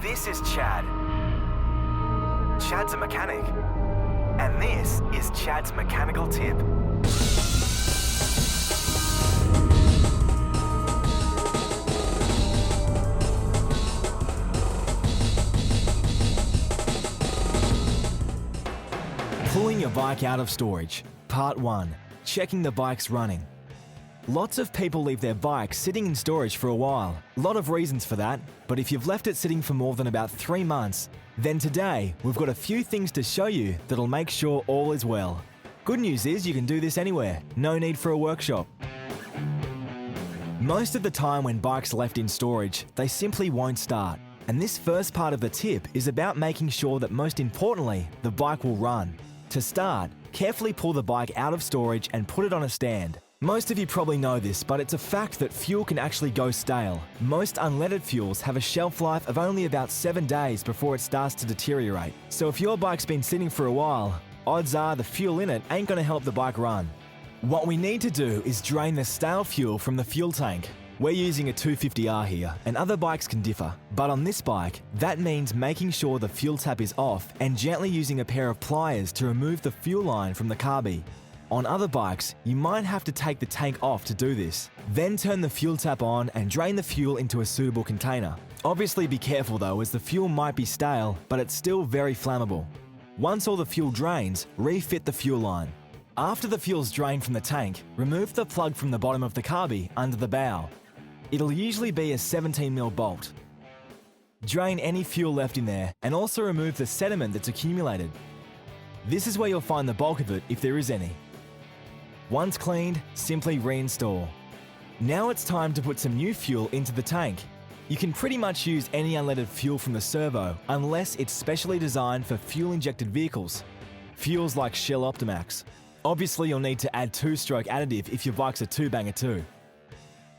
This is Chad. Chad's a mechanic. And this is Chad's mechanical tip. Pulling your bike out of storage. Part 1. Checking the bike's running. Lots of people leave their bike sitting in storage for a while. A lot of reasons for that, but if you've left it sitting for more than about 3 months, then today we've got a few things to show you that'll make sure all is well. Good news is you can do this anywhere, no need for a workshop. Most of the time when bikes are left in storage, they simply won't start. And this first part of the tip is about making sure that most importantly, the bike will run. To start, carefully pull the bike out of storage and put it on a stand. Most of you probably know this, but it's a fact that fuel can actually go stale. Most unleaded fuels have a shelf life of only about 7 days before it starts to deteriorate. So if your bike's been sitting for a while, odds are the fuel in it ain't gonna help the bike run. What we need to do is drain the stale fuel from the fuel tank. We're using a 250R here, and other bikes can differ. But on this bike, that means making sure the fuel tap is off and gently using a pair of pliers to remove the fuel line from the carby. On other bikes, you might have to take the tank off to do this. Then turn the fuel tap on and drain the fuel into a suitable container. Obviously be careful though, as the fuel might be stale, but it's still very flammable. Once all the fuel drains, refit the fuel line. After the fuel's drained from the tank, remove the plug from the bottom of the carby under the bow. It'll usually be a 17mm bolt. Drain any fuel left in there and also remove the sediment that's accumulated. This is where you'll find the bulk of it if there is any. Once cleaned, simply reinstall. Now it's time to put some new fuel into the tank. You can pretty much use any unleaded fuel from the servo unless it's specially designed for fuel-injected vehicles. Fuels like Shell Optimax. Obviously you'll need to add 2-stroke additive if your bike's a 2-banger too.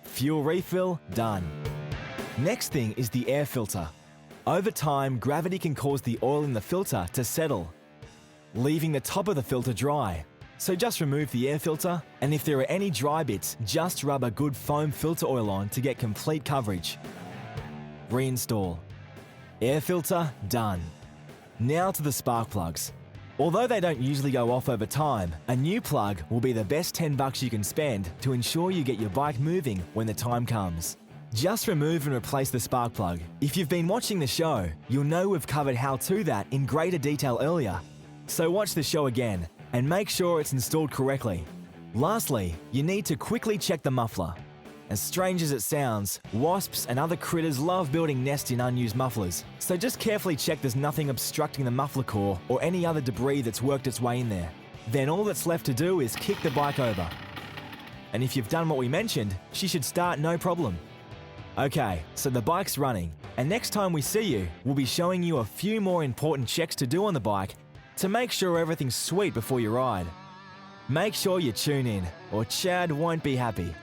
Fuel refill, done. Next thing is the air filter. Over time, gravity can cause the oil in the filter to settle, leaving the top of the filter dry. So just remove the air filter, and if there are any dry bits, just rub a good foam filter oil on to get complete coverage. Reinstall. Air filter, done. Now to the spark plugs. Although they don't usually go off over time, a new plug will be the best $10 you can spend to ensure you get your bike moving when the time comes. Just remove and replace the spark plug. If you've been watching the show, you'll know we've covered how to that in greater detail earlier. So watch the show again and make sure it's installed correctly. Lastly, you need to quickly check the muffler. As strange as it sounds, wasps and other critters love building nests in unused mufflers, so just carefully check there's nothing obstructing the muffler core or any other debris that's worked its way in there. Then all that's left to do is kick the bike over. And if you've done what we mentioned, she should start no problem. Okay, so the bike's running, and next time we see you, we'll be showing you a few more important checks to do on the bike to make sure everything's sweet before you ride. Make sure you tune in, or Chad won't be happy.